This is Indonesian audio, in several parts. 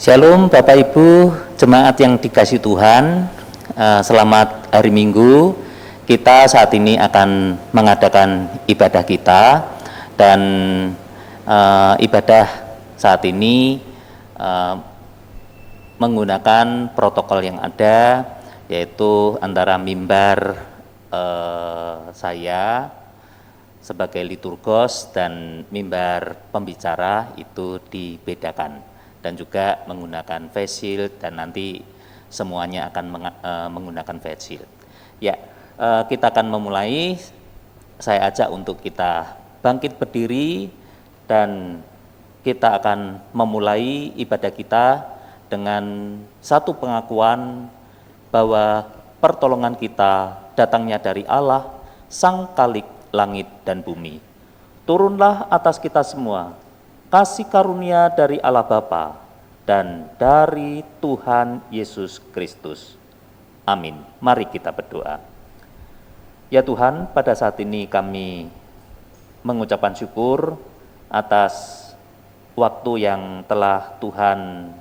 Shalom Bapak Ibu, jemaat yang dikasihi Tuhan, selamat hari Minggu. Kita saat ini akan mengadakan ibadah kita dan ibadah saat ini menggunakan protokol yang ada, yaitu antara mimbar saya sebagai liturgos dan mimbar pembicara itu dibedakan. Dan juga menggunakan face shield dan nanti semuanya akan menggunakan face shield. Ya, kita akan memulai. Saya ajak untuk kita bangkit berdiri dan kita akan memulai ibadah kita dengan satu pengakuan bahwa pertolongan kita datangnya dari Allah, Sang Khalik langit dan bumi. Turunlah atas kita semua kasih karunia dari Allah Bapa dan dari Tuhan Yesus Kristus. Amin. Mari kita berdoa. Ya Tuhan, pada saat ini kami mengucapkan syukur atas waktu yang telah Tuhan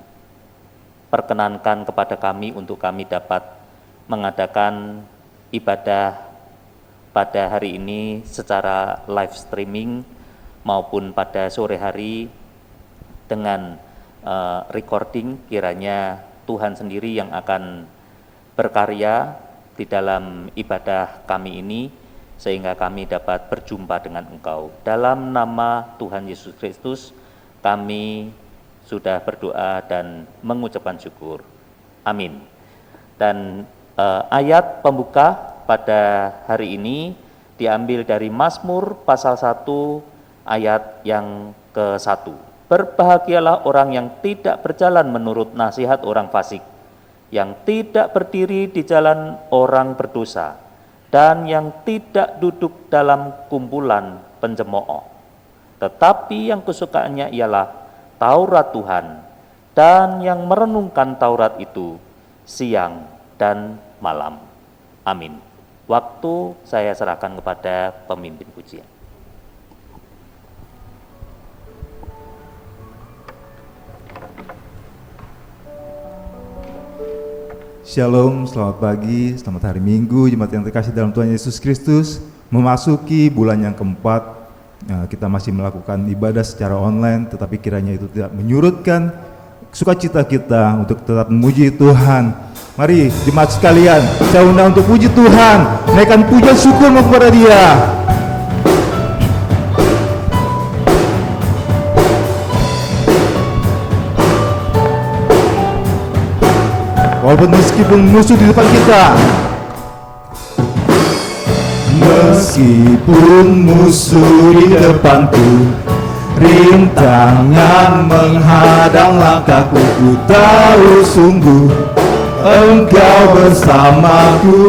perkenankan kepada kami untuk kami dapat mengadakan ibadah pada hari ini secara live streaming maupun pada sore hari dengan recording. Kiranya Tuhan sendiri yang akan berkarya di dalam ibadah kami ini sehingga kami dapat berjumpa dengan Engkau. Dalam nama Tuhan Yesus Kristus kami sudah berdoa dan mengucapkan syukur. Amin. Dan ayat pembuka pada hari ini diambil dari Mazmur pasal 1 ayat yang ke-1. Berbahagialah orang yang tidak berjalan menurut nasihat orang fasik, yang tidak berdiri di jalan orang berdosa, dan yang tidak duduk dalam kumpulan pencemooh. Tetapi yang kesukaannya ialah Taurat Tuhan, dan yang merenungkan Taurat itu siang dan malam. Amin. Waktu saya serahkan kepada pemimpin pujian. Shalom, selamat pagi, selamat hari Minggu, jemaat yang terkasih dalam Tuhan Yesus Kristus. Memasuki bulan yang keempat, kita masih melakukan ibadah secara online, tetapi kiranya itu tidak menyurutkan sukacita kita untuk tetap memuji Tuhan. Mari jemaat sekalian, saya undang untuk puji Tuhan, naikkan pujian syukur kepada Dia. Walaupun meskipun musuh di depan kita, meskipun musuh di depanku, rintangan menghadang langkahku, ku tahu sungguh Engkau bersamaku.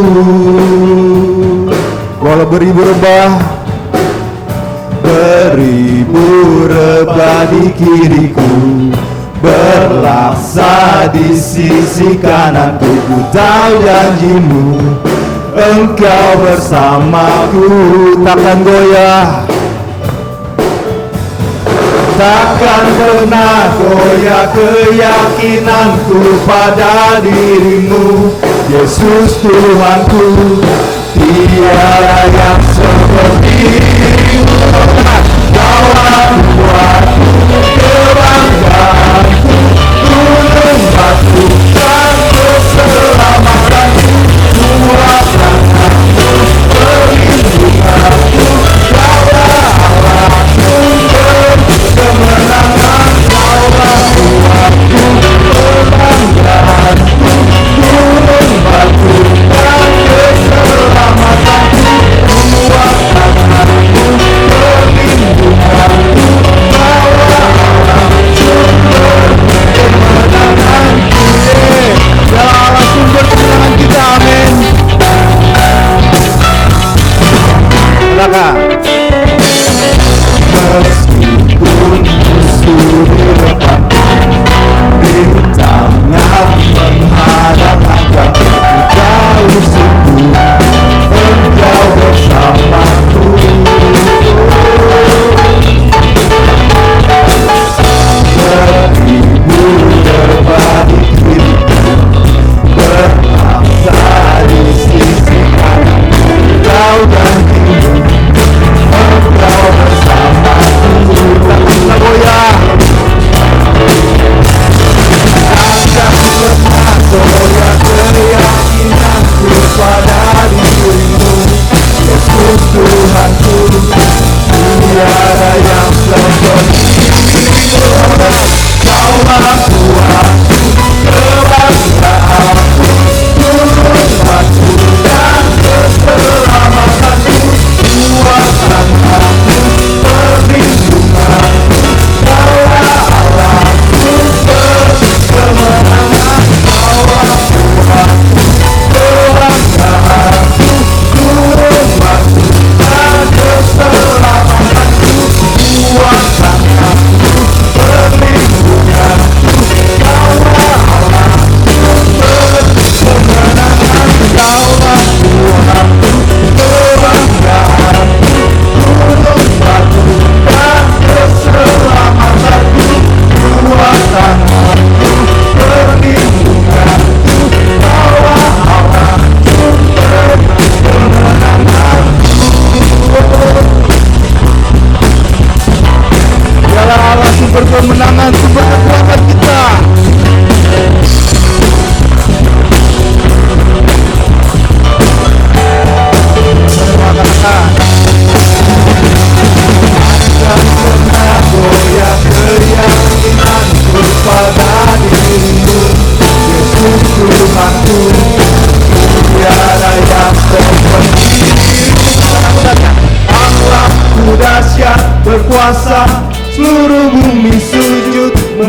Walau beribu rebah di kiriku, berlaksa di sisi kananku, ku tahu janjimu, Engkau bersamaku. Takkan goyah, takkan pernah goyah keyakinanku pada dirimu, Yesus Tuhanku. Tiada yang seperti-Mu, Kau buatku kebanggaanku, gunung batu dan keselamatanku, Tuhan tanganku, perlindunganku, Kau Allahku, kemenangan, Kau Tuhanku, kebanggaanku, gunung batu dan keselamatanku, Tuhan tanganku.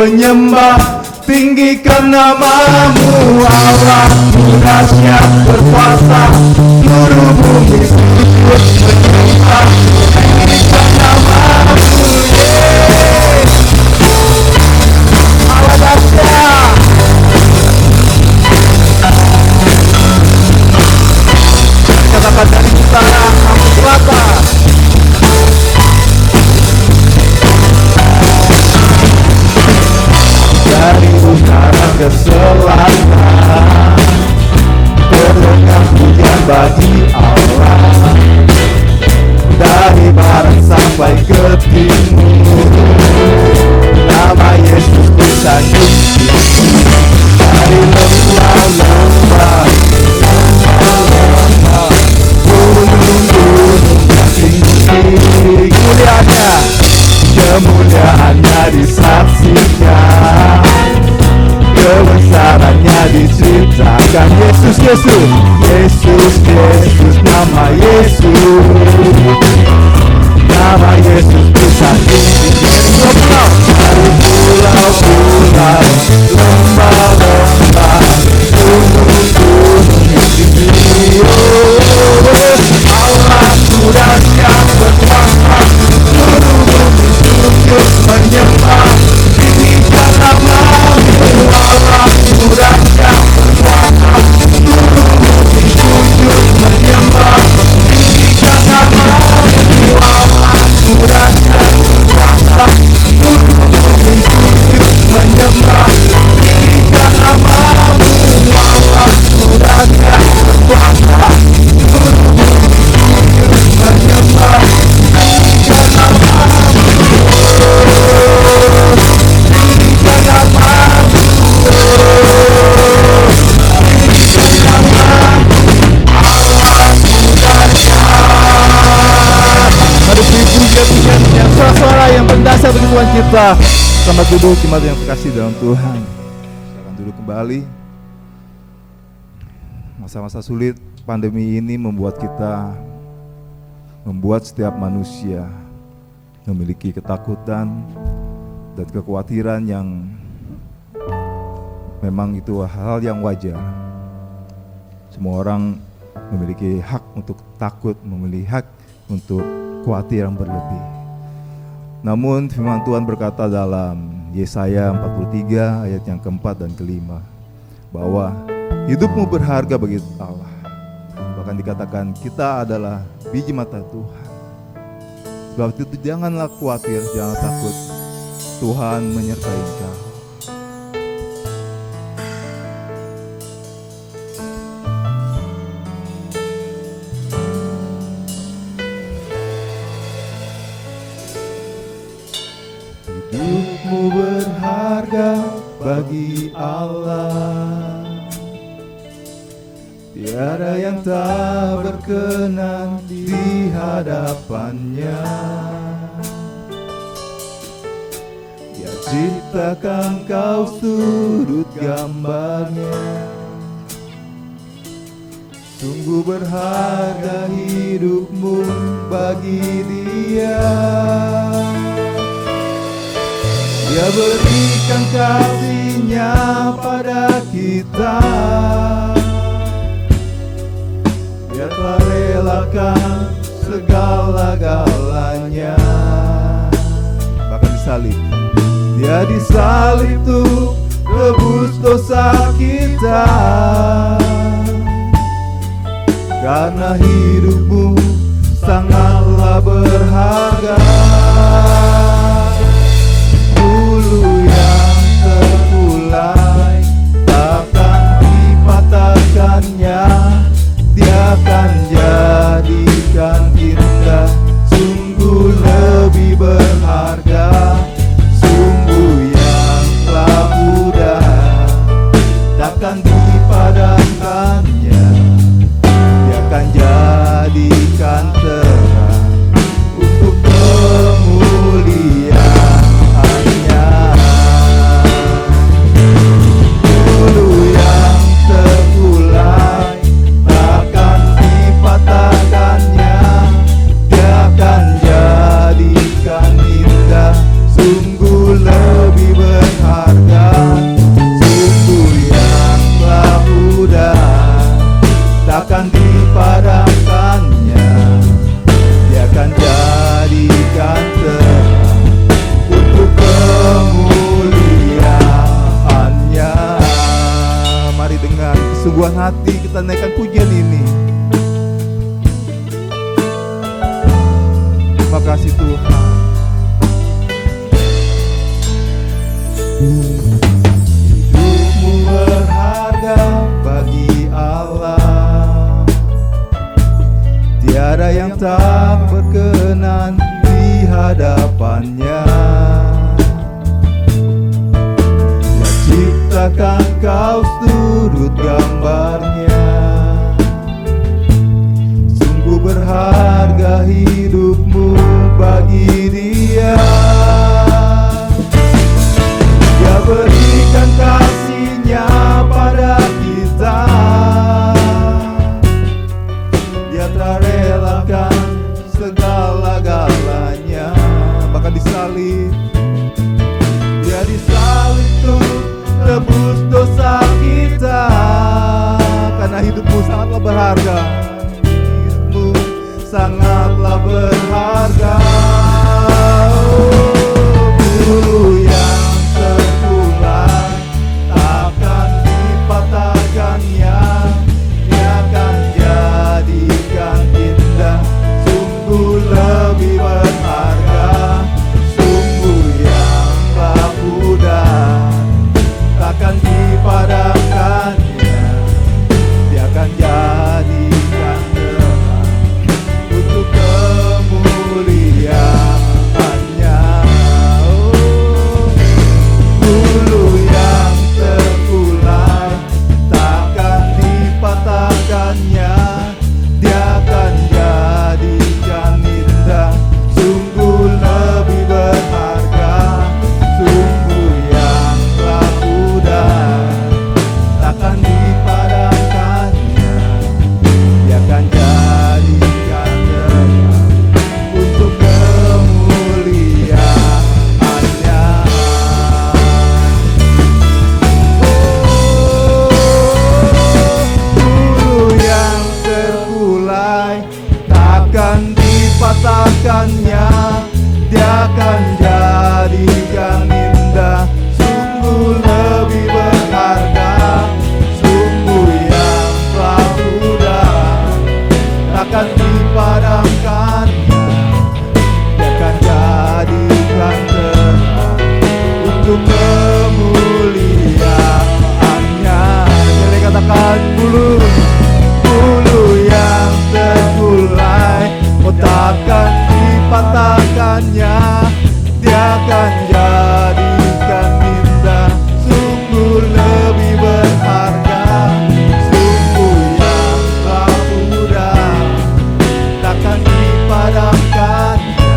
menyembah, tinggikan namamu Allah, dahsyat berkuasa, seluruh bumi sujud menyembah, tinggikan namamu Allah dahsyat. Katakan dari utara sampai selatan, dari utara ke selatan, terdengar pujian bagi Allah. Dari barat sampai ke timur, nama Yesus disanjung. Dari lembah-lembah, gunung-gunung yang tinggi, kemuliaannya disaksikan, kebesarannya diceritakan. Yesus, Yesus, Yesus, Yesus, nama Yesus, nama Yesus disanjung dari pulau-pulau, lembah-lembah, gunung-gunung yang tinggi. Allah sudah siap berkuasa, seluruh bumi sujud menyembah, tinggikan namamu Allah sudah siap berkuasa, seluruh bumi sujud menyembah, tinggikan namamu Allah sudah siap berkuasa, seluruh bumi sujud menyembah, tinggikan namamu Allah sudah siap berkuasa, seluruh bumi sujud menyembah, tinggikan namamu, tinggikan namamu, tinggikan namamu Allah sudah siap. Mari puji-pujian yang suara-suara yang berdasar bagi Tuhan kita. Selamat duduk jemaat yang terkasih dalam Tuhan. Silakan duduk kembali. Masa-masa sulit pandemi ini membuat setiap manusia memiliki ketakutan dan kekhawatiran yang memang itu hal yang wajar. Semua orang memiliki hak untuk takut, memiliki hak untuk khawatir yang berlebih. Namun firman Tuhan berkata dalam Yesaya 43 ayat yang keempat dan kelima, bahwa hidupmu berharga bagi Allah. Bahkan dikatakan kita adalah biji mata Tuhan. Sebab itu janganlah khawatir, jangan takut. Tuhan menyertai engkau. Hidupmu berharga bagi Allah. Tiada yang tak berkenan di hadapannya. Dia ciptakan kau sudut gambarnya. Sungguh berharga hidupmu bagi Dia. Dia berikan kasih-Nya pada kita. Dia telah relakan segala-galanya, bahkan disalib. Dia disalib tuh tebus dosa kita. Karena hidupmu sangatlah berharga. Dulu yang terkulai takkan dipatahkannya. Dia akan jadikan kita sungguh lebih berharga. Sungguh yang telah udah takkan dipadamkannya. Dia akan jadikan terang untuk kemuliaannya. Dulu yang terkulai takkan dipatahkannya. Dia akan jadikan indah, sungguh lebih berharga. takkan dipadamkannya. Dia akan jadikan terang untuk kemuliaannya. Mari dengan kesungguhan hati kita naikkan pujian ini. Terima kasih Tuhan. Hidupmu berharga bagi Allah. Tiada yang tak berkenan di hadapannya. Dia ciptakan kau sudut gambarnya. Sungguh berharga hidupmu bagi Dia. Dia berikan kasih-Nya pada kita. Dia telah relakan segala-galanya, bahkan disalib. Dia disalib untuk tebus dosa kita. Karena hidupmu sangatlah berharga. Hidupmu sangatlah berharga. Bulu yang terkulai takkan dipatahkannya. Dia akan jadikan indah, sungguh lebih berharga. Sungguh yang laku dan takkan dipadamkannya. Dia akan jadikan terang untuk kemuliaannya. Bulu yang terkulai takkan dipatahkannya. Dia akan jadikan indah, sungguh lebih berharga. Sungguh yang laku dan takkan dipadamkannya. Dia akan jadikan terang untuk kemuliaannya. Bulu yang terkulai takkan dipatahkannya. Dia akan jadikan indah, sungguh lebih berharga. Sungguh yang laku dan takkan dipadamkannya. Dia akan jadikan terang untuk kemuliaannya. Jadi katakan bulu yang terkulai, oh takkan dipatahkannya. Dia akan jadikan indah, sungguh lebih berharga. Sungguh yang laku dan takkan dipadamkannya.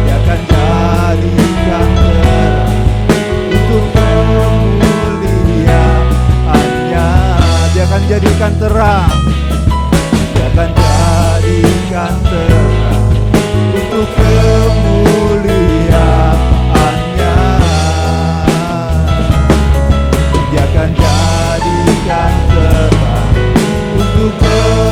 Dia akan jadikan terang untuk kemuliaannya. Dia akan jadikan terang. Dia akan jadikan terang untuk kemuliaannya. Dia akan jadikan terang untuk kemuliaannya.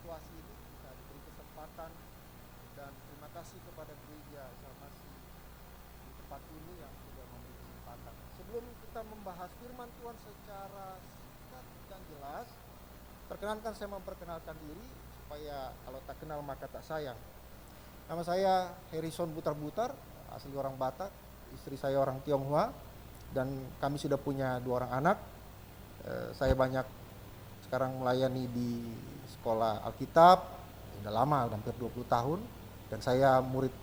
situasi ini bisa diberi kesempatan, dan terima kasih kepada gereja Salmasi di tempat ini yang sudah memberi kesempatan. Sebelum kita membahas firman Tuhan secara singkat dan jelas, perkenankan saya memperkenalkan diri supaya kalau tak kenal maka tak sayang. Nama saya Harrison Butar-Butar, asli orang Batak, istri saya orang Tionghoa, dan kami sudah punya 2 orang anak. Saya banyak sekarang melayani di sekolah Alkitab, sudah lama, hampir 20 tahun, dan saya murid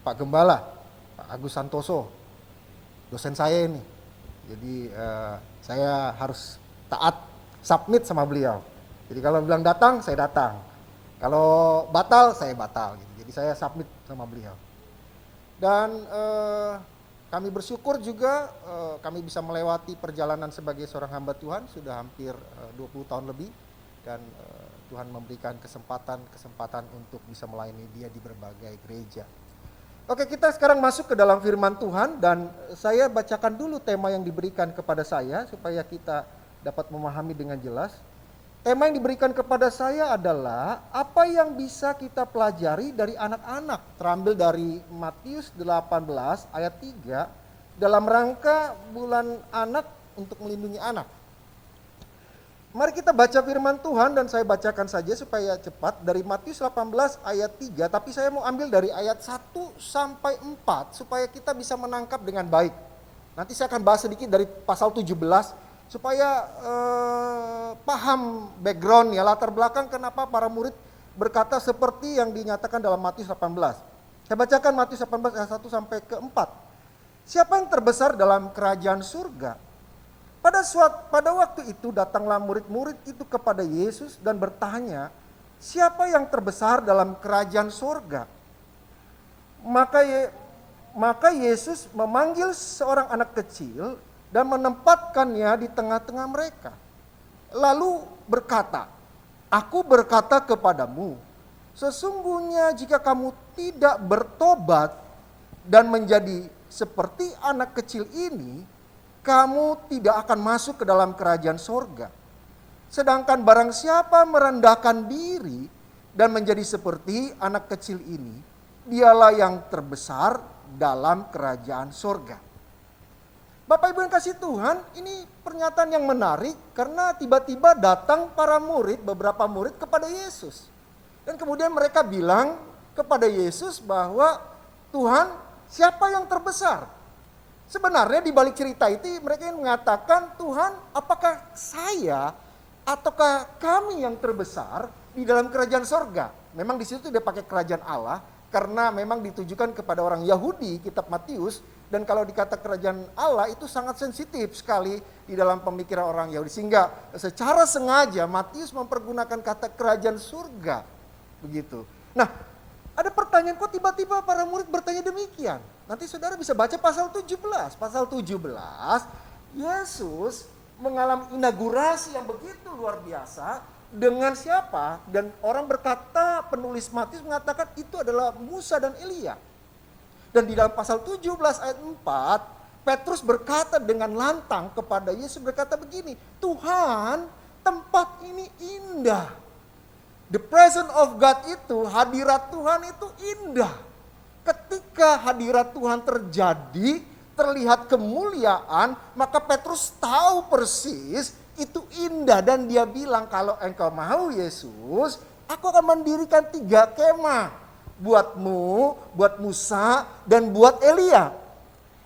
Pak Gembala, Pak Agus Santoso, dosen saya ini. Jadi saya harus taat, submit sama beliau. Jadi kalau bilang datang, saya datang. Kalau batal, saya batal. Jadi saya submit sama beliau. Dan kami bersyukur juga kami bisa melewati perjalanan sebagai seorang hamba Tuhan sudah hampir 20 tahun lebih, dan Tuhan memberikan kesempatan untuk bisa melayani Dia di berbagai gereja. Oke, kita sekarang masuk ke dalam firman Tuhan, dan saya bacakan dulu tema yang diberikan kepada saya supaya kita dapat memahami dengan jelas. Tema yang diberikan kepada saya adalah apa yang bisa kita pelajari dari anak-anak, terambil dari Matius 18 ayat 3 dalam rangka bulan anak untuk melindungi anak. Mari kita baca firman Tuhan, dan saya bacakan saja supaya cepat dari Matius 18 ayat 3, tapi saya mau ambil dari ayat 1 sampai 4 supaya kita bisa menangkap dengan baik. Nanti saya akan bahas sedikit dari pasal 17 supaya paham background ya, latar belakang kenapa para murid berkata seperti yang dinyatakan dalam Matius 18. Saya bacakan Matius 18 ayat 1 sampai ke 4. Siapa yang terbesar dalam kerajaan surga? Pada waktu itu datanglah murid-murid itu kepada Yesus dan bertanya, siapa yang terbesar dalam kerajaan surga? Maka Yesus memanggil seorang anak kecil dan menempatkannya di tengah-tengah mereka. Lalu berkata, aku berkata kepadamu, sesungguhnya jika kamu tidak bertobat dan menjadi seperti anak kecil ini, kamu tidak akan masuk ke dalam kerajaan sorga. Sedangkan barang siapa merendahkan diri dan menjadi seperti anak kecil ini, dialah yang terbesar dalam kerajaan sorga. Bapak Ibu yang kasih Tuhan, ini pernyataan yang menarik karena tiba-tiba datang para murid, beberapa murid kepada Yesus. Dan kemudian mereka bilang kepada Yesus bahwa, Tuhan, siapa yang terbesar? Sebenarnya di balik cerita itu mereka ingin mengatakan, Tuhan, apakah saya ataukah kami yang terbesar di dalam kerajaan sorga? Memang di situ dia pakai kerajaan Allah karena memang ditujukan kepada orang Yahudi, kitab Matius. Dan kalau dikata kerajaan Allah itu sangat sensitif sekali di dalam pemikiran orang Yahudi. Sehingga secara sengaja Matius mempergunakan kata kerajaan surga. Begitu. Nah, ada pertanyaan, kok tiba-tiba para murid bertanya demikian? Nanti saudara bisa baca pasal 17. Pasal 17, Yesus mengalami inaugurasi yang begitu luar biasa. Dengan siapa? Dan orang berkata, penulis Matius mengatakan itu adalah Musa dan Elia. Dan di dalam pasal 17 ayat 4, Petrus berkata dengan lantang kepada Yesus, berkata begini, Tuhan, tempat ini indah. The presence of God itu, hadirat Tuhan itu indah. Ketika hadirat Tuhan terjadi, terlihat kemuliaan, maka Petrus tahu persis itu indah. Dan dia bilang, kalau engkau mau Yesus, aku akan mendirikan 3 kemah. Buatmu, buat Musa, dan buat Elia.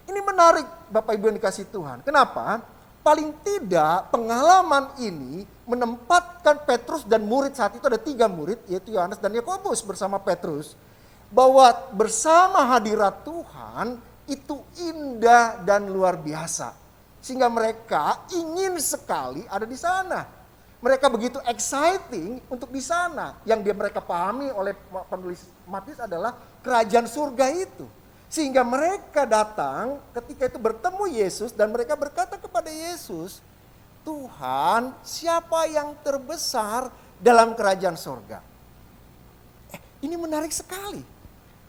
Ini menarik Bapak Ibu yang dikasih Tuhan. Kenapa? Paling tidak pengalaman ini menempatkan Petrus dan murid saat itu, ada 3 murid, yaitu Yohanes dan Yakobus bersama Petrus, bahwa bersama hadirat Tuhan itu indah dan luar biasa. Sehingga mereka ingin sekali ada di sana. Mereka begitu exciting untuk di sana. Yang mereka pahami oleh penulis Matius adalah kerajaan surga itu. Sehingga mereka datang ketika itu bertemu Yesus dan mereka berkata kepada Yesus, Tuhan, siapa yang terbesar dalam kerajaan surga? Ini menarik sekali.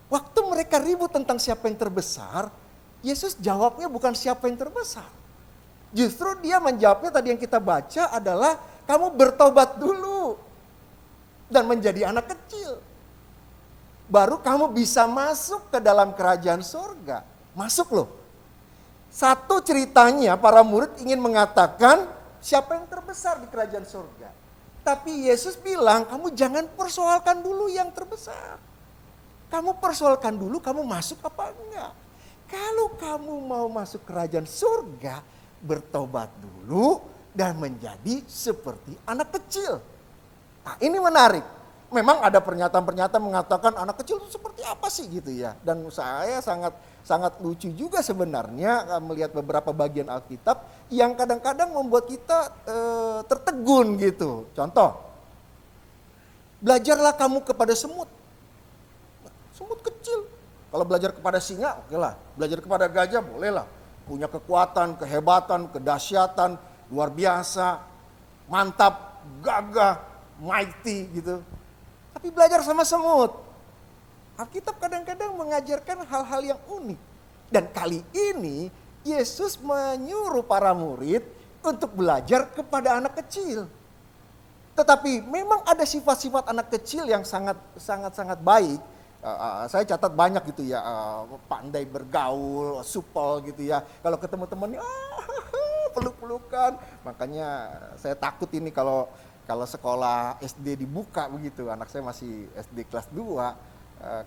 Waktu mereka ribut tentang siapa yang terbesar, Yesus jawabnya bukan siapa yang terbesar. Justru dia menjawabnya tadi yang kita baca adalah, kamu bertobat dulu. dan menjadi anak kecil. Baru kamu bisa masuk ke dalam kerajaan surga. Masuk loh. Satu ceritanya para murid ingin mengatakan siapa yang terbesar di kerajaan surga. Tapi Yesus bilang kamu jangan persoalkan dulu yang terbesar. Kamu persoalkan dulu kamu masuk apa enggak. Kalau kamu mau masuk kerajaan surga, bertobat dulu dan menjadi seperti anak kecil. Nah, ini menarik. Memang ada pernyataan-pernyataan mengatakan anak kecil itu seperti apa sih gitu ya. Dan saya sangat lucu juga sebenarnya melihat beberapa bagian Alkitab yang kadang-kadang membuat kita tertegun gitu. Contoh, belajarlah kamu kepada semut. Semut kecil. Kalau belajar kepada singa, oke lah. Belajar kepada gajah, boleh lah. Punya kekuatan, kehebatan, kedahsyatan, luar biasa, mantap, gagah, mighty gitu. Tapi belajar sama semut. Alkitab kadang-kadang mengajarkan hal-hal yang unik. Dan kali ini Yesus menyuruh para murid untuk belajar kepada anak kecil. Tetapi memang ada sifat-sifat anak kecil yang sangat baik. Saya catat banyak gitu ya, pandai bergaul, supel gitu ya. Kalau ketemu temannya, peluk-pelukan. Makanya saya takut ini kalau sekolah SD dibuka begitu. Anak saya masih SD kelas 2.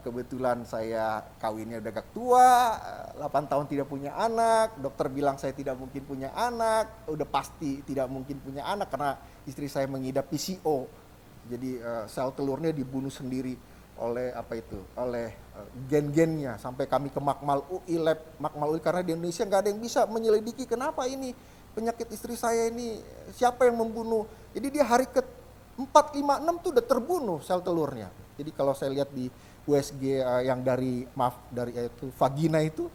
Kebetulan saya kawinnya udah agak tua, 8 tahun tidak punya anak. Dokter bilang saya tidak mungkin punya anak. Udah pasti tidak mungkin punya anak karena istri saya mengidap PCO. Jadi sel telurnya dibunuh sendiri oleh gen-gennya. Sampai kami ke Makmal UI Lab, Makmal UI, karena di Indonesia nggak ada yang bisa menyelidiki kenapa ini penyakit istri saya ini, siapa yang membunuh. Jadi dia hari ke 4, 5, 6 tuh udah terbunuh sel telurnya. Jadi kalau saya lihat di USG yang dari itu vagina itu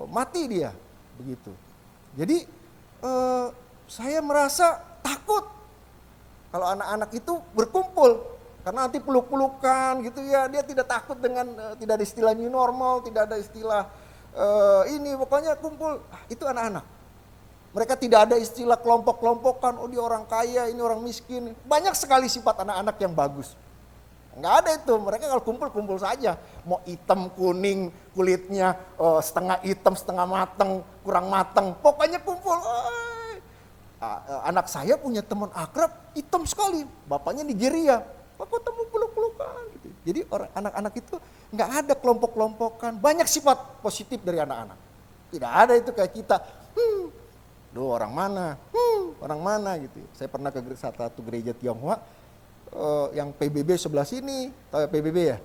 mati dia begitu. Jadi saya merasa takut kalau anak-anak itu berkumpul karena nanti peluk-pelukan gitu ya. Dia tidak takut dengan tidak ada istilah new normal, tidak ada istilah ini pokoknya kumpul. Itu anak-anak. Mereka tidak ada istilah kelompok-kelompokan, oh dia orang kaya, ini orang miskin. Banyak sekali sifat anak-anak yang bagus. Enggak ada itu, mereka kalau kumpul-kumpul saja. Mau hitam, kuning, kulitnya setengah hitam, setengah mateng, kurang mateng. Pokoknya kumpul. Anak saya punya teman akrab, hitam sekali. Bapaknya Nigeria. Kok ketemu peluk-pelukan gitu. Jadi anak-anak itu enggak ada kelompok-kelompokan. Banyak sifat positif dari anak-anak. Tidak ada itu kayak kita. Duh orang mana gitu. Saya pernah ke satu gereja Tionghoa. Yang PBB sebelah sini, tahu ya PBB ya?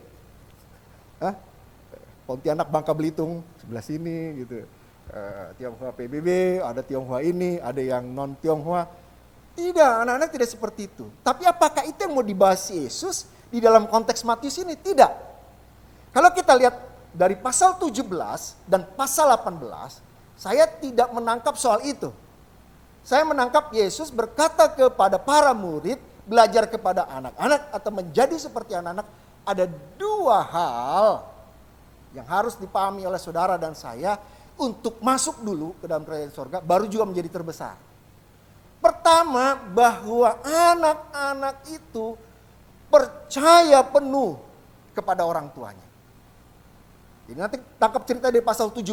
Pontianak Bangka Belitung sebelah sini gitu. Tionghoa PBB, ada Tionghoa ini, ada yang non Tionghoa. Tidak, anak-anak tidak seperti itu. Tapi apakah itu yang mau dibahas Yesus di dalam konteks Matius ini? Tidak. Kalau kita lihat dari pasal 17 dan pasal 18, saya tidak menangkap soal itu. Saya menangkap Yesus berkata kepada para murid, belajar kepada anak-anak atau menjadi seperti anak-anak, ada dua hal yang harus dipahami oleh saudara dan saya untuk masuk dulu ke dalam kerajaan surga, baru juga menjadi terbesar. Pertama, bahwa anak-anak itu percaya penuh kepada orang tuanya. Jadi nanti tangkap cerita di pasal 17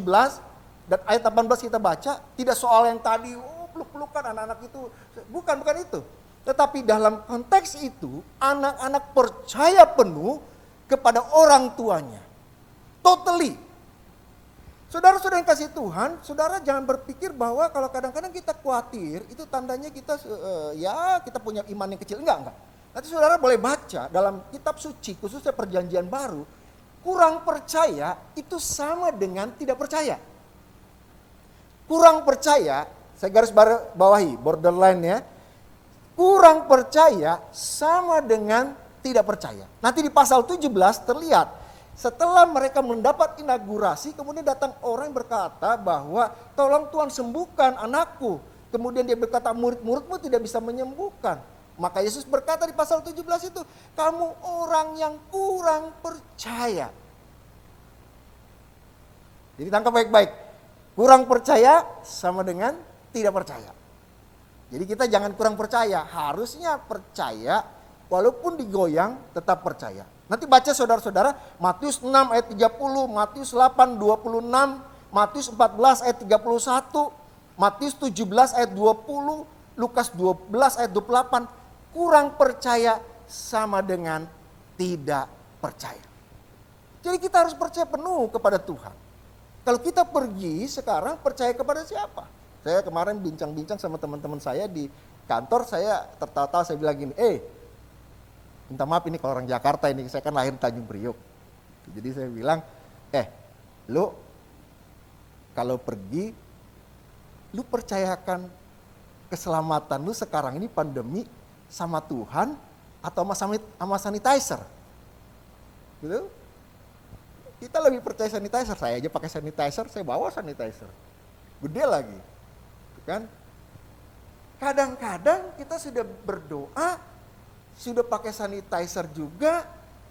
dan ayat 18 kita baca, tidak soal yang tadi, peluk-pelukan anak-anak itu, bukan itu. Tetapi dalam konteks itu, anak-anak percaya penuh kepada orang tuanya. Totally. Saudara-saudara yang kasih Tuhan, saudara jangan berpikir bahwa kalau kadang-kadang kita khawatir, itu tandanya kita kita punya iman yang kecil. Enggak. Nanti saudara boleh baca dalam kitab suci, khususnya perjanjian baru, kurang percaya itu sama dengan tidak percaya. Kurang percaya, saya garis bawahi, borderline ya. Kurang percaya sama dengan tidak percaya. Nanti di pasal 17 terlihat, setelah mereka mendapat inaugurasi, kemudian datang orang yang berkata bahwa tolong Tuhan sembuhkan anakku. Kemudian dia berkata, murid-muridmu tidak bisa menyembuhkan. Maka Yesus berkata di pasal 17 itu, kamu orang yang kurang percaya. Jadi tangkap baik-baik. Kurang percaya sama dengan tidak percaya. Jadi kita jangan kurang percaya, harusnya percaya walaupun digoyang tetap percaya. Nanti baca saudara-saudara Matius 6 ayat 30, Matius 8 26, Matius 14 ayat 31, Matius 17 ayat 20, Lukas 12 ayat 28. Kurang percaya sama dengan tidak percaya. Jadi kita harus percaya penuh kepada Tuhan. Kalau kita pergi sekarang percaya kepada siapa? Saya kemarin bincang-bincang sama teman-teman saya di kantor, saya tertawa-tawa, saya bilang gini, minta maaf ini kalau orang Jakarta ini, saya kan lahir di Tanjung Priok. Jadi saya bilang, lu kalau pergi, lu percayakan keselamatan lu sekarang ini pandemi sama Tuhan atau sama sanitizer? Gitu? Kita lebih percaya sanitizer, saya aja pakai sanitizer, saya bawa sanitizer. Gede lagi. Kan? Kadang-kadang kita sudah berdoa, sudah pakai sanitizer juga,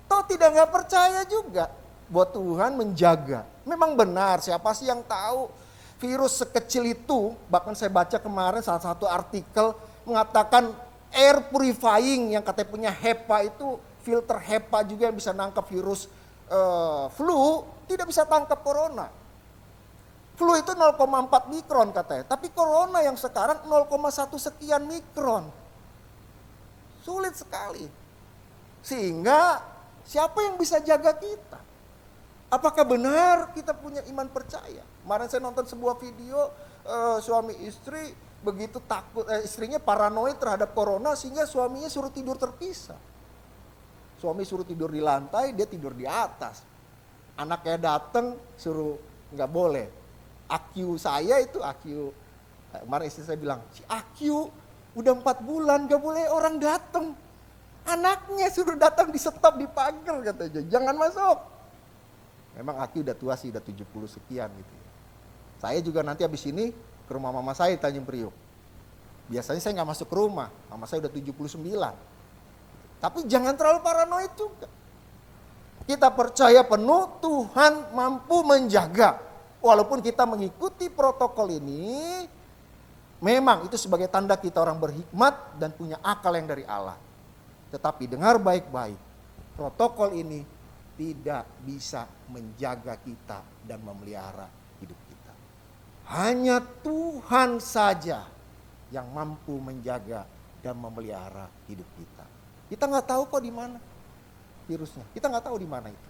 toh nggak percaya juga buat Tuhan menjaga. Memang benar, siapa sih yang tahu virus sekecil itu? Bahkan saya baca kemarin salah satu artikel mengatakan air purifying yang katanya punya HEPA itu, filter HEPA juga yang bisa nangkap virus flu, tidak bisa tangkap corona. Flu itu 0,4 mikron katanya, tapi corona yang sekarang 0,1 sekian mikron. Sulit sekali. Sehingga siapa yang bisa jaga kita? Apakah benar kita punya iman percaya? Kemarin saya nonton sebuah video suami istri begitu takut, istrinya paranoid terhadap corona sehingga suaminya suruh tidur terpisah. Suami suruh tidur di lantai, dia tidur di atas. Anaknya datang suruh nggak boleh. Akyu saya itu kemarin istri saya bilang, si Akyu udah 4 bulan gak boleh orang datang. Anaknya suruh datang di stop di pagar katanya, jangan masuk. Memang Akyu udah tua sih, udah 70 sekian gitu. Saya juga nanti habis ini ke rumah mama saya di Tanjung Priok. Biasanya saya gak masuk ke rumah, mama saya udah 79. Tapi jangan terlalu paranoid juga. Kita percaya penuh Tuhan mampu menjaga. Walaupun kita mengikuti protokol ini, memang itu sebagai tanda kita orang berhikmat dan punya akal yang dari Allah. Tetapi dengar baik-baik, protokol ini tidak bisa menjaga kita dan memelihara hidup kita. Hanya Tuhan saja yang mampu menjaga dan memelihara hidup kita. Kita nggak tahu kok di mana virusnya, kita nggak tahu di mana itu.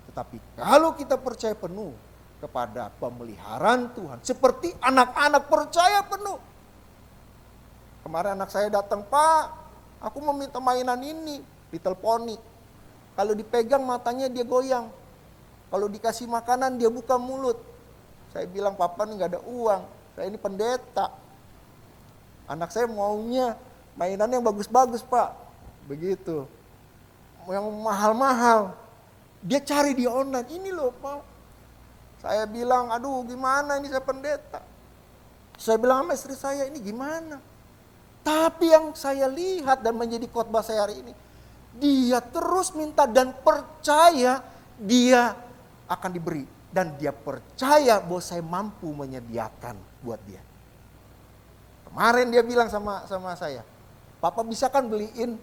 Tetapi kalau kita percaya penuh kepada pemeliharaan Tuhan, seperti anak-anak percaya penuh. Kemarin anak saya datang, Pak, aku mau minta mainan ini, Little Pony. Kalau dipegang matanya dia goyang, kalau dikasih makanan dia buka mulut. Saya bilang, Papa ini gak ada uang, saya ini pendeta. Anak saya maunya mainan yang bagus-bagus, Pak. Begitu, yang mahal-mahal. Dia cari di online, ini loh Pak. Saya bilang, aduh gimana ini saya pendeta. Saya bilang sama istri saya, ini gimana? Tapi yang saya lihat dan menjadi khotbah saya hari ini, dia terus minta dan percaya dia akan diberi. Dan dia percaya bahwa saya mampu menyediakan buat dia. Kemarin dia bilang sama saya, Papa bisa kan beliin,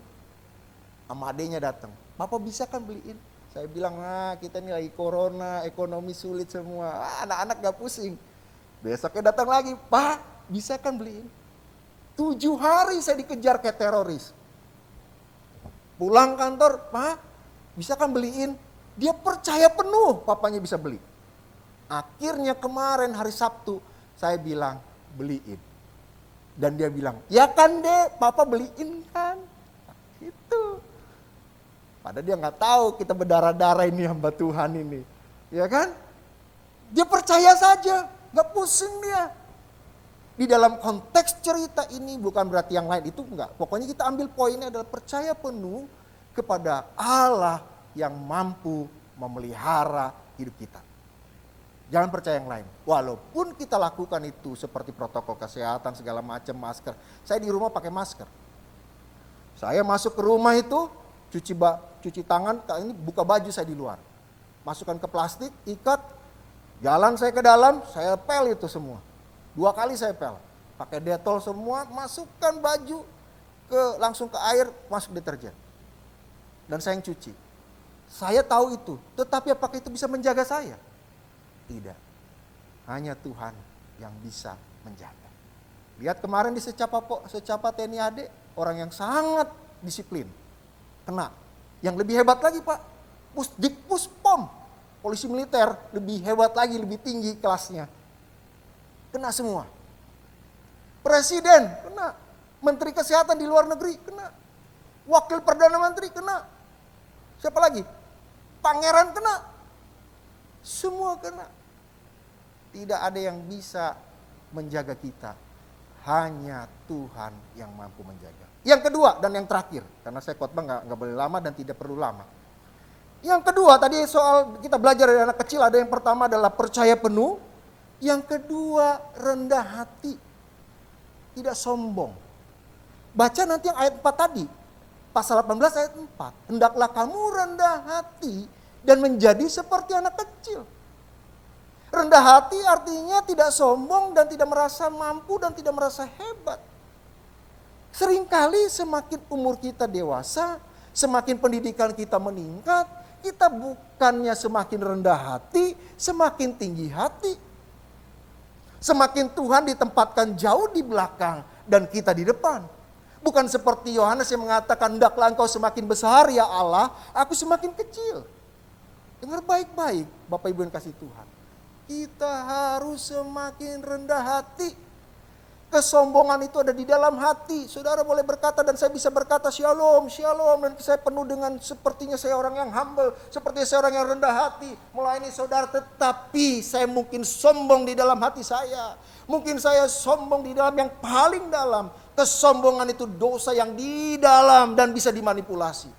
sama adenya datang, Papa bisa kan beliin. Saya bilang, kita ini lagi corona, ekonomi sulit semua. Anak-anak gak pusing. Besoknya datang lagi, Pak bisa kan beliin. 7 hari saya dikejar kayak teroris. Pulang kantor, Pak bisa kan beliin. Dia percaya penuh papanya bisa beli. Akhirnya kemarin hari Sabtu, saya bilang beliin. Dan dia bilang, ya kan Dek, Papa beliin kan. Gitu. Padahal dia nggak tahu kita berdarah-darah ini hamba Tuhan ini, ya kan? Dia percaya saja, nggak pusing dia. Di dalam konteks cerita ini bukan berarti yang lain itu enggak. Pokoknya kita ambil poinnya adalah percaya penuh kepada Allah yang mampu memelihara hidup kita. Jangan percaya yang lain. Walaupun kita lakukan itu seperti protokol kesehatan segala macam, masker. Saya di rumah pakai masker. Saya masuk ke rumah itu cuci tangan, ini buka baju saya di luar. Masukkan ke plastik, ikat, jalan saya ke dalam, saya pel itu semua. 2 kali saya pel. Pakai Dettol semua, masukkan baju langsung ke air, masuk deterjen. dan saya yang cuci. Saya tahu itu, tetapi apakah itu bisa menjaga saya? Tidak. Hanya Tuhan yang bisa menjaga. Lihat kemarin di secapa TNI AD, orang yang sangat disiplin. Kena. Yang lebih hebat lagi Pak, Puspom, polisi militer lebih hebat lagi, lebih tinggi kelasnya. Kena semua. Presiden kena. Menteri Kesehatan di luar negeri kena. Wakil Perdana Menteri kena. Siapa lagi? Pangeran kena. Semua kena. Tidak ada yang bisa menjaga kita. Hanya Tuhan yang mampu menjaga. Yang kedua dan yang terakhir, karena saya khotbah nggak boleh lama dan tidak perlu lama. Yang kedua tadi soal kita belajar dari anak kecil, ada yang pertama adalah percaya penuh. Yang kedua rendah hati. Tidak sombong. Baca nanti yang ayat 4 tadi. Pasal 18 ayat 4. Hendaklah kamu rendah hati dan menjadi seperti anak kecil. Rendah hati artinya tidak sombong dan tidak merasa mampu dan tidak merasa hebat. Seringkali semakin umur kita dewasa, semakin pendidikan kita meningkat, kita bukannya semakin rendah hati, semakin tinggi hati. Semakin Tuhan ditempatkan jauh di belakang dan kita di depan. Bukan seperti Yohanes yang mengatakan, hendaklah engkau semakin besar ya Allah, aku semakin kecil. Dengar baik-baik Bapak Ibu yang kasih Tuhan. Kita harus semakin rendah hati. Kesombongan itu ada di dalam hati. Saudara boleh berkata dan saya bisa berkata shalom, shalom. Dan saya penuh dengan sepertinya saya orang yang humble. Sepertinya saya orang yang rendah hati. Melayani saudara, tetapi saya mungkin sombong di dalam hati saya. Mungkin saya sombong di dalam yang paling dalam. Kesombongan itu dosa yang di dalam dan bisa dimanipulasi.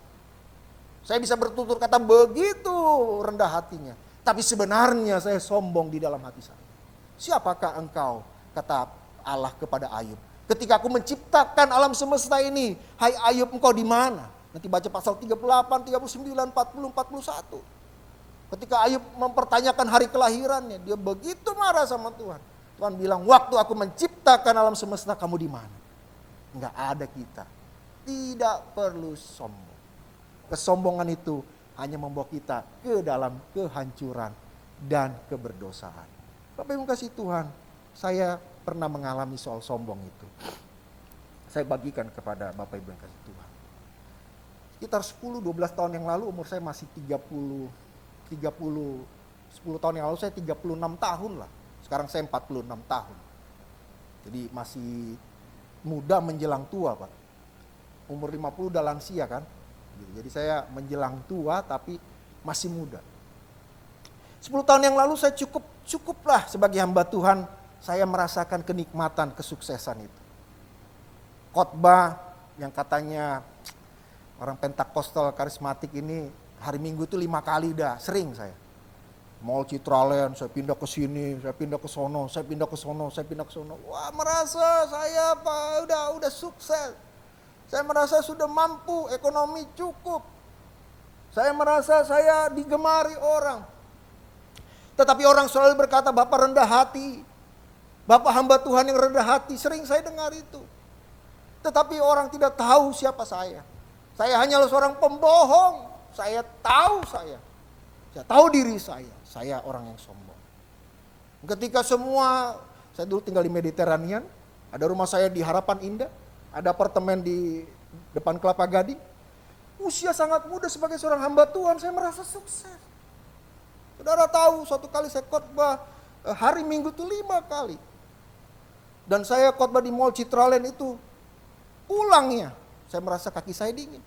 Saya bisa bertutur kata begitu rendah hatinya. Tapi sebenarnya saya sombong di dalam hati saya. Siapakah engkau? Kata Allah kepada Ayub. Ketika aku menciptakan alam semesta ini, hai Ayub engkau di mana? Nanti baca pasal 38, 39, 40, 41. Ketika Ayub mempertanyakan hari kelahirannya, dia begitu marah sama Tuhan. Tuhan bilang, waktu aku menciptakan alam semesta kamu di mana? Enggak ada kita. Tidak perlu sombong. Kesombongan itu hanya membawa kita ke dalam kehancuran dan keberdosaan. Bapak Ibu kasih Tuhan, saya pernah mengalami soal sombong itu. Saya bagikan kepada Bapak Ibu yang kasih Tuhan. Sekitar 10-12 tahun yang lalu umur saya masih 10 tahun yang lalu saya 36 tahun lah. Sekarang saya 46 tahun. Jadi masih muda menjelang tua Pak. Umur 50 udah lansia kan. Jadi saya menjelang tua tapi masih muda. 10 tahun yang lalu saya cukuplah sebagai hamba Tuhan. Saya merasakan kenikmatan kesuksesan itu. Khotbah yang katanya orang Pentakosta karismatik ini hari Minggu itu 5 kali dah, sering saya. Mall Citraland, saya pindah ke sini, saya pindah ke sono, saya pindah ke sono, saya pindah ke sono. Wah, merasa saya Pak udah sukses. Saya merasa sudah mampu, ekonomi cukup. Saya merasa saya digemari orang. Tetapi orang selalu berkata, Bapak rendah hati. Bapak hamba Tuhan yang rendah hati, sering saya dengar itu. Tetapi orang tidak tahu siapa saya. Saya hanyalah seorang pembohong. Saya tahu saya tahu diri saya orang yang sombong. Ketika semua, saya dulu tinggal di Mediterranean, ada rumah saya di Harapan Indah, ada apartemen di depan Kelapa Gading. Usia sangat muda sebagai seorang hamba Tuhan, saya merasa sukses. Saudara tahu, suatu kali saya khotbah hari Minggu itu 5 kali. Dan saya khotbah di Mall Citraland itu, pulangnya saya merasa kaki saya dingin.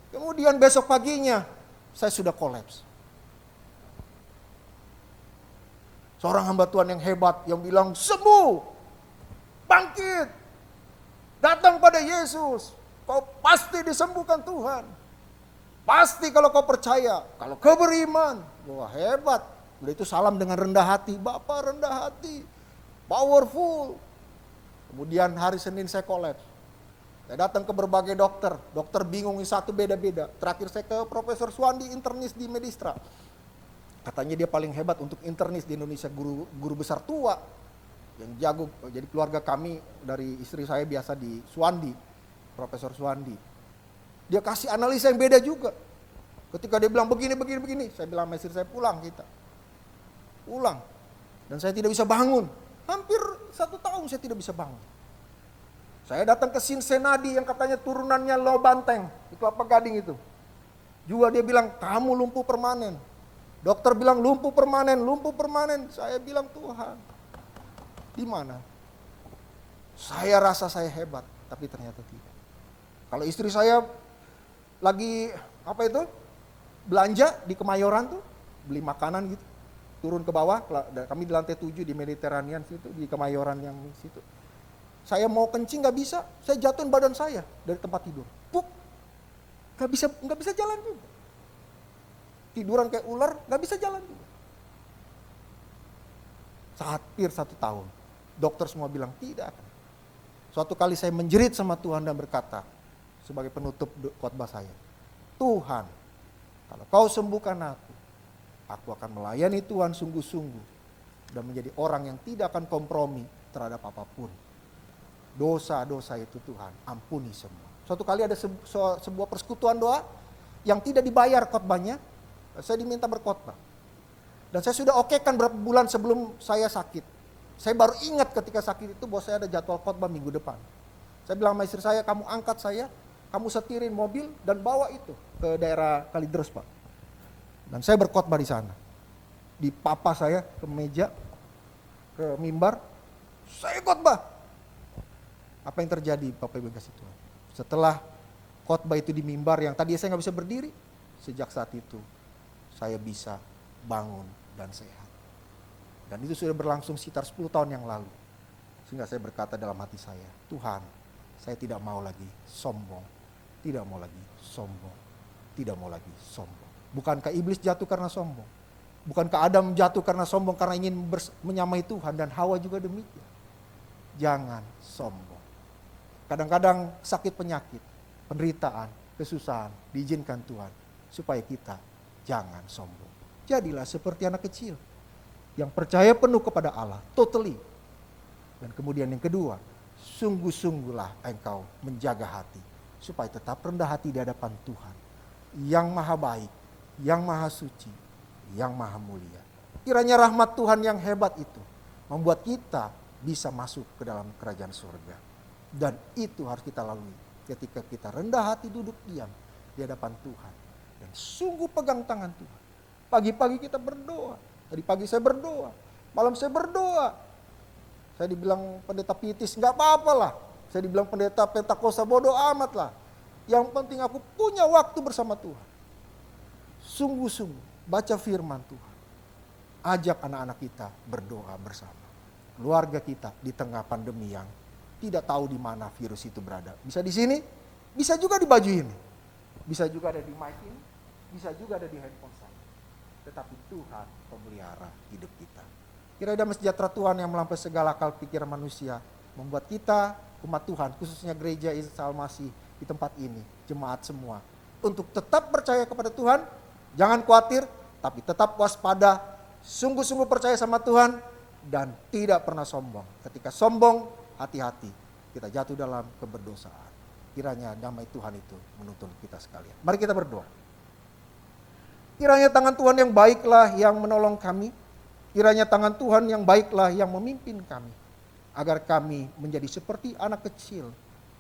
Kemudian besok paginya saya sudah kolaps. Seorang hamba Tuhan yang hebat yang bilang sembuh, bangkit, datang pada Yesus, kau pasti disembuhkan Tuhan. Pasti kalau kau percaya, kalau kau beriman, wah hebat. Udah itu salam dengan rendah hati, Bapak rendah hati, powerful. Kemudian hari Senin saya kolaps. Saya datang ke berbagai dokter bingung satu beda-beda. Terakhir saya ke Profesor Suwandi, internis di Medistra. Katanya dia paling hebat untuk internis di Indonesia, guru besar tua yang jago. Jadi keluarga kami dari istri saya biasa di Suwandi, Profesor Suwandi. Dia kasih analisa yang beda juga. Ketika dia bilang begini, saya bilang sama istri saya, pulang kita. Pulang. Dan saya tidak bisa bangun. Hampir 1 tahun saya tidak bisa bangun. Saya datang ke Cincinnati yang katanya turunannya Low Banteng, di Kelapa Gading itu. Juga dia bilang, kamu lumpuh permanen. Dokter bilang lumpuh permanen. Saya bilang, Tuhan, di mana? Saya rasa saya hebat, tapi ternyata tidak. Kalau istri saya lagi belanja di Kemayoran tuh, beli makanan gitu, turun ke bawah, kami di lantai 7 di Mediterranean situ, di Kemayoran yang situ. Saya mau kencing gak bisa, saya jatuhin badan saya dari tempat tidur. Puk, gak bisa jalan juga. Tiduran kayak ular, gak bisa jalan juga. Hampir 1 tahun, dokter semua bilang tidak akan. Suatu kali saya menjerit sama Tuhan dan berkata, sebagai penutup khotbah saya, Tuhan, kalau kau sembuhkan aku akan melayani Tuhan sungguh-sungguh dan menjadi orang yang tidak akan kompromi terhadap apapun. Dosa-dosa itu Tuhan, ampuni semua. Suatu kali ada sebuah persekutuan doa yang tidak dibayar khotbahnya, saya diminta berkhotbah. Dan saya sudah okekan berapa bulan sebelum saya sakit. Saya baru ingat ketika sakit itu bahwa saya ada jadwal khotbah minggu depan. Saya bilang sama istri saya, kamu angkat saya, kamu setirin mobil dan bawa itu ke daerah Kalideres, Pak. Dan saya berkhotbah di sana. Di papa saya ke meja, ke mimbar, saya khotbah. Apa yang terjadi Bapak Ibu kasih Tuhan? Setelah khotbah itu di mimbar yang tadi saya nggak bisa berdiri, sejak saat itu saya bisa bangun dan sehat. Dan itu sudah berlangsung sekitar 10 tahun yang lalu. Sehingga saya berkata dalam hati saya, Tuhan, saya tidak mau lagi sombong, tidak mau lagi sombong, tidak mau lagi sombong. Bukankah iblis jatuh karena sombong? Bukankah Adam jatuh karena sombong karena ingin menyamai Tuhan, dan Hawa juga demikian? Jangan sombong. Kadang-kadang sakit penyakit, penderitaan, kesusahan diizinkan Tuhan supaya kita jangan sombong. Jadilah seperti anak kecil yang percaya penuh kepada Allah, totally. Dan kemudian yang kedua, sungguh-sungguhlah engkau menjaga hati supaya tetap rendah hati di hadapan Tuhan yang maha baik, yang maha suci, yang maha mulia. Kiranya rahmat Tuhan yang hebat itu membuat kita bisa masuk ke dalam kerajaan surga. Dan itu harus kita lalui ketika kita rendah hati duduk diam di hadapan Tuhan. Dan sungguh pegang tangan Tuhan. Pagi-pagi kita berdoa. Tadi pagi saya berdoa. Malam saya berdoa. Saya dibilang pendeta pitis, gak apa-apa lah. Saya dibilang pendeta pentakosta, bodoh amat lah. Yang penting aku punya waktu bersama Tuhan. Sungguh-sungguh baca firman Tuhan. Ajak anak-anak kita berdoa bersama. Keluarga kita di tengah pandemi yang tidak tahu di mana virus itu berada. Bisa di sini, bisa juga di baju ini. Bisa juga ada di mic ini, bisa juga ada di handphone saya. Tetapi Tuhan pemelihara hidup kita. Kiranya damai sejahtera Tuhan yang melampaui segala akal pikiran manusia membuat kita, umat Tuhan, khususnya gereja Yesus Almasih di tempat ini, jemaat semua, untuk tetap percaya kepada Tuhan, jangan khawatir, tapi tetap waspada, sungguh-sungguh percaya sama Tuhan, dan tidak pernah sombong. Ketika sombong, hati-hati, kita jatuh dalam keberdosaan. Kiranya damai Tuhan itu menuntun kita sekalian. Mari kita berdoa. Kiranya tangan Tuhan yang baiklah yang menolong kami. Kiranya tangan Tuhan yang baiklah yang memimpin kami. Agar kami menjadi seperti anak kecil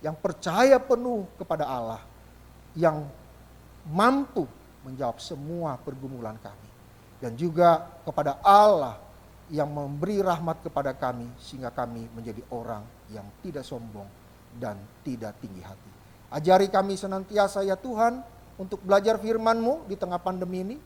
yang percaya penuh kepada Allah. Yang mampu menjawab semua pergumulan kami. Dan juga kepada Allah yang memberi rahmat kepada kami sehingga kami menjadi orang yang tidak sombong dan tidak tinggi hati. Ajari kami senantiasa ya Tuhan untuk belajar firman-Mu di tengah pandemi ini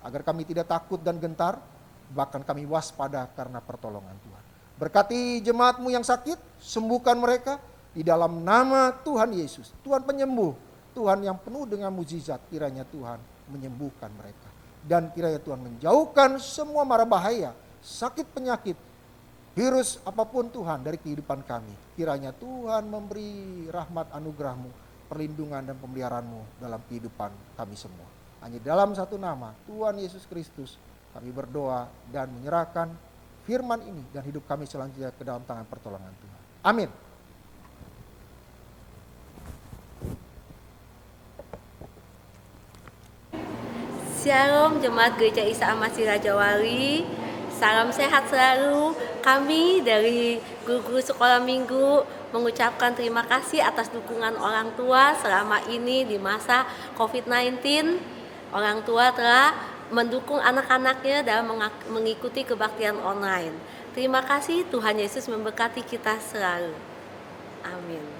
agar kami tidak takut dan gentar, bahkan kami waspada karena pertolongan Tuhan. Berkati jemaat-Mu yang sakit, sembuhkan mereka di dalam nama Tuhan Yesus. Tuhan penyembuh, Tuhan yang penuh dengan mukjizat, kiranya Tuhan menyembuhkan mereka. Dan kiranya Tuhan menjauhkan semua mara bahaya, sakit penyakit, virus apapun Tuhan dari kehidupan kami. Kiranya Tuhan memberi rahmat anugerah-Mu, perlindungan dan pemeliharaan-Mu dalam kehidupan kami semua. Hanya dalam satu nama, Tuhan Yesus Kristus, kami berdoa dan menyerahkan firman ini dan hidup kami selanjutnya ke dalam tangan pertolongan Tuhan. Amin. Shalom Jemaat Gereja Isa Al-Masih Raja Wali. Salam sehat selalu. Kami dari guru-guru sekolah minggu mengucapkan terima kasih atas dukungan orang tua selama ini di masa COVID-19. Orang tua telah mendukung anak-anaknya dalam mengikuti kebaktian online. Terima kasih, Tuhan Yesus memberkati kita selalu. Amin.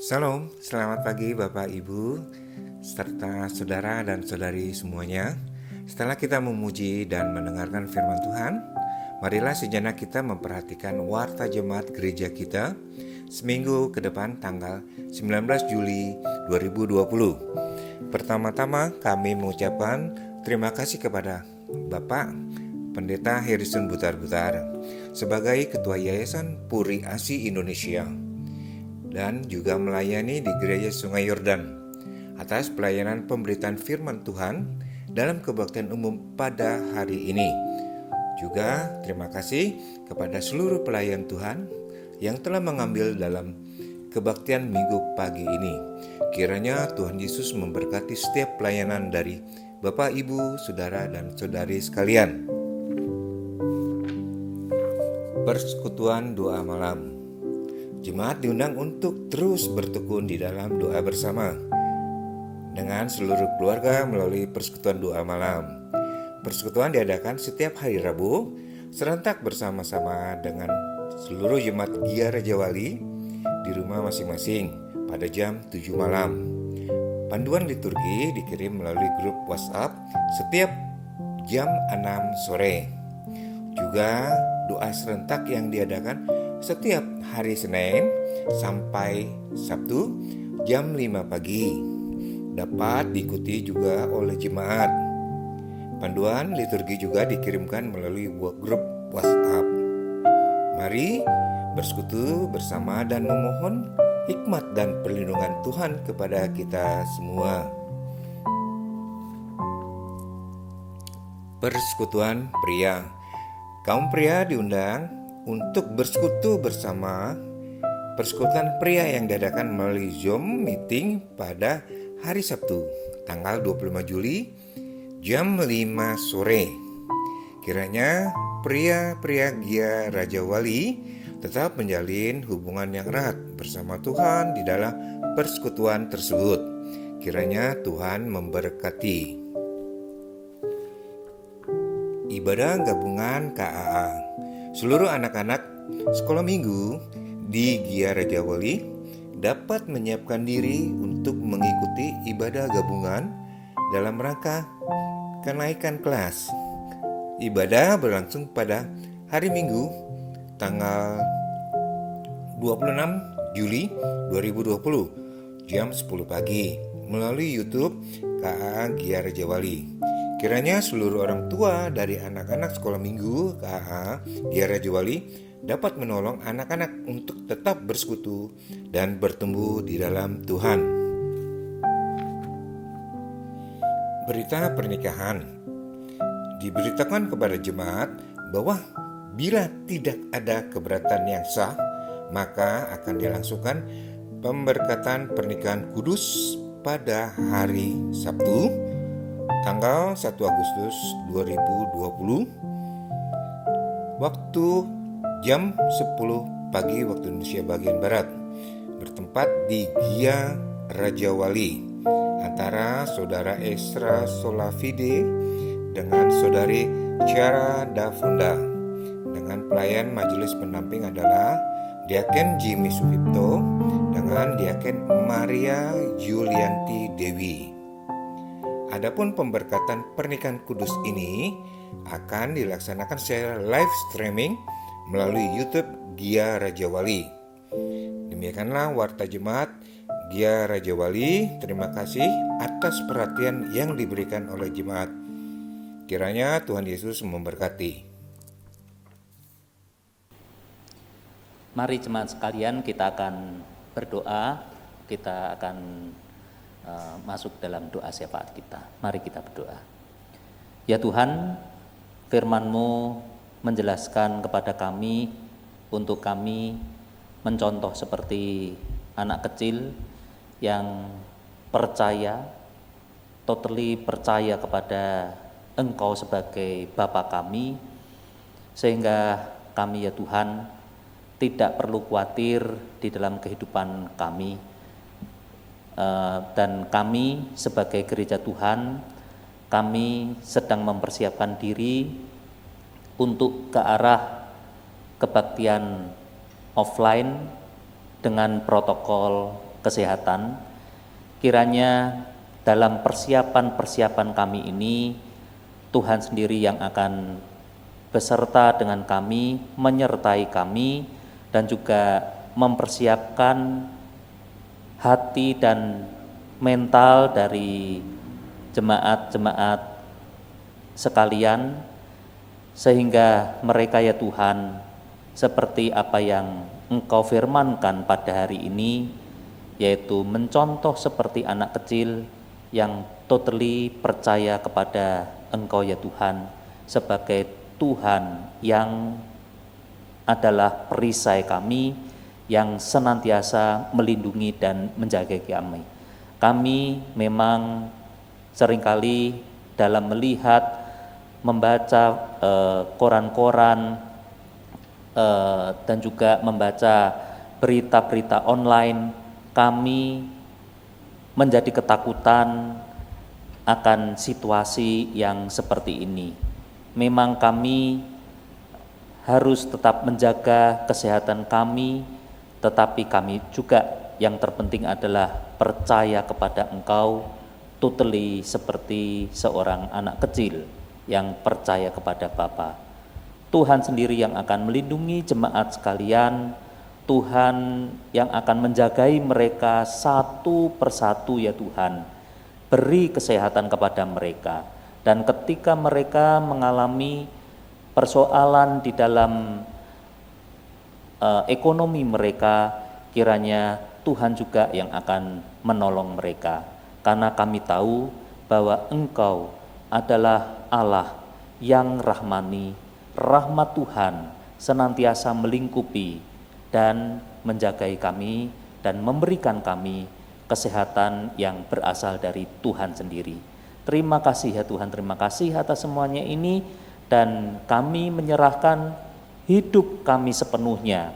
Shalom, selamat pagi Bapak Ibu serta saudara dan saudari semuanya. Setelah kita memuji dan mendengarkan firman Tuhan, marilah sejenak kita memperhatikan warta jemaat gereja kita seminggu ke depan tanggal 19 Juli 2020. Pertama-tama kami mengucapkan terima kasih kepada Bapak Pendeta Harrison Butar-Butar sebagai Ketua Yayasan Puri Asi Indonesia dan juga melayani di Gereja Sungai Yordan atas pelayanan pemberitaan firman Tuhan dalam kebaktian umum pada hari ini. Juga terima kasih kepada seluruh pelayan Tuhan yang telah mengambil dalam kebaktian minggu pagi ini. Kiranya Tuhan Yesus memberkati setiap pelayanan dari Bapak, Ibu, Saudara, dan Saudari sekalian. Persekutuan doa malam. Jemaat diundang untuk terus bertekun di dalam doa bersama dengan seluruh keluarga melalui persekutuan doa malam. Persekutuan diadakan setiap hari Rabu serentak bersama-sama dengan seluruh jemaat GIA Raja Wali di rumah masing-masing pada jam 7 malam. Panduan liturgi dikirim melalui grup WhatsApp setiap jam 6 sore. Juga doa serentak yang diadakan setiap hari Senin sampai Sabtu jam 5 pagi. Dapat diikuti juga oleh jemaat. Panduan liturgi juga dikirimkan melalui grup WhatsApp. Mari bersekutu bersama dan memohon hikmat dan perlindungan Tuhan kepada kita semua. Persekutuan pria. Kaum pria diundang untuk bersekutu bersama persekutuan pria yang diadakan melalui Zoom meeting pada hari Sabtu, tanggal 25 Juli jam 5 sore. Kiranya pria-pria Gia Raja Wali tetap menjalin hubungan yang erat bersama Tuhan di dalam persekutuan tersebut. Kiranya Tuhan memberkati. Ibadah gabungan KAA. Seluruh anak-anak sekolah minggu di Gia Raja Wali dapat menyiapkan diri untuk mengikuti ibadah gabungan dalam rangka kenaikan kelas. Ibadah berlangsung pada hari Minggu tanggal 26 Juli 2020 jam 10 pagi melalui YouTube KAA Gia Raja Wali. Kiranya seluruh orang tua dari anak-anak sekolah minggu KAA Gia Raja Wali dapat menolong anak-anak untuk tetap bersekutu dan bertumbuh di dalam Tuhan. Berita pernikahan. Diberitakan kepada jemaat bahwa bila tidak ada keberatan yang sah, maka akan dilangsungkan pemberkatan pernikahan kudus pada hari Sabtu, tanggal 1 Agustus 2020, waktu jam 10 pagi waktu Indonesia bagian Barat, bertempat di Gia Raja Wali, antara Saudara Esra Solafide dengan Saudari Ciara Davonda. Dengan pelayan majelis pendamping adalah Diaken Jimmy Sufipto dengan Diaken Maria Julianti Dewi. Adapun pemberkatan pernikahan kudus ini akan dilaksanakan secara live streaming melalui YouTube Gia Raja Wali. Demikianlah warta jemaat Gia Raja Wali. Terima kasih atas perhatian yang diberikan oleh jemaat. Kiranya Tuhan Yesus memberkati. Mari jemaat sekalian, kita akan berdoa, kita akan masuk dalam doa syafaat kita. Mari kita berdoa. Ya Tuhan, firman-Mu menjelaskan kepada kami untuk kami mencontoh seperti anak kecil yang percaya, totally percaya kepada Engkau sebagai Bapa kami, sehingga kami ya Tuhan tidak perlu khawatir di dalam kehidupan kami, dan kami sebagai gereja Tuhan, kami sedang mempersiapkan diri untuk ke arah kebaktian offline dengan protokol kesehatan. Kiranya dalam persiapan-persiapan kami ini, Tuhan sendiri yang akan beserta dengan kami, menyertai kami, dan juga mempersiapkan hati dan mental dari jemaat-jemaat sekalian, sehingga mereka ya Tuhan, seperti apa yang Engkau firmankan pada hari ini, yaitu mencontoh seperti anak kecil yang totally percaya kepada Engkau ya Tuhan sebagai Tuhan yang adalah perisai kami, yang senantiasa melindungi dan menjaga kami. Kami memang seringkali dalam melihat, membaca koran-koran dan juga membaca berita-berita online, kami menjadi ketakutan akan situasi yang seperti ini. Memang kami harus tetap menjaga kesehatan kami, tetapi kami juga yang terpenting adalah percaya kepada Engkau totally seperti seorang anak kecil yang percaya kepada Bapa. Tuhan sendiri yang akan melindungi jemaat sekalian, Tuhan yang akan menjagai mereka satu persatu ya Tuhan. Beri kesehatan kepada mereka, dan ketika mereka mengalami persoalan di dalam ekonomi mereka, kiranya Tuhan juga yang akan menolong mereka, karena kami tahu bahwa Engkau adalah Allah yang rahmani. Rahmat Tuhan senantiasa melingkupi dan menjagai kami dan memberikan kami kesehatan yang berasal dari Tuhan sendiri. Terima kasih ya Tuhan, terima kasih atas semuanya ini, dan kami menyerahkan hidup kami sepenuhnya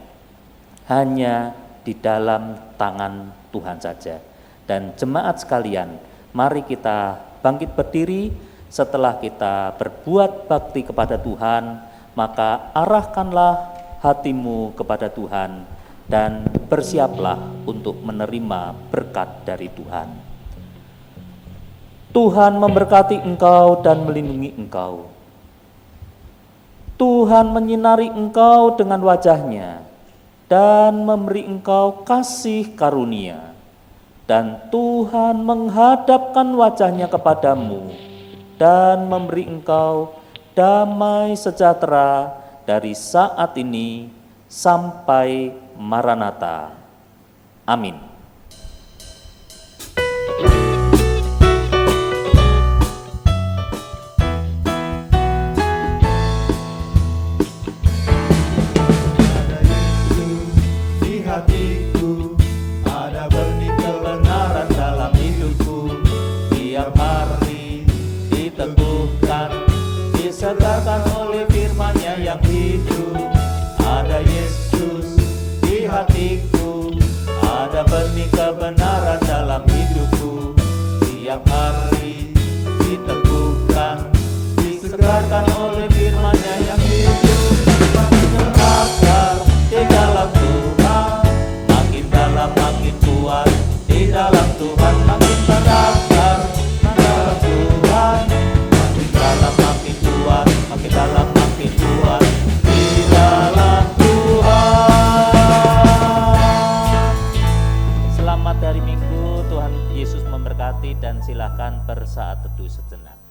hanya di dalam tangan Tuhan saja. Dan jemaat sekalian, mari kita bangkit berdiri. Setelah kita berbuat bakti kepada Tuhan, maka arahkanlah hatimu kepada Tuhan dan bersiaplah untuk menerima berkat dari Tuhan. Tuhan memberkati engkau dan melindungi engkau. Tuhan menyinari engkau dengan wajah-Nya dan memberi engkau kasih karunia. Dan Tuhan menghadapkan wajah-Nya kepadamu dan memberi engkau damai sejahtera dari saat ini sampai Maranatha. Amin. Ada Yesus di hatiku, ada benih kebenaran dalam hidupku. Tiap hari diteguhkan, disegarkan oleh firman-Nya yang hidup. Ada Yesus di hatiku, ada benih kebenaran dalam hidupku. Tiap hari diteguhkan, disegarkan oleh firman-Nya yang hidup. Makin berakar di dalam Tuhan, makin dalam makin kuat di dalam Tuhan. Makin berakar di dalam Tuhan, makin dalam makin kuat, makin dalam makin kuat di dalam Tuhan. Selamat hari Minggu, Tuhan Yesus memberkati, dan silakan bersaat teduh sejenak.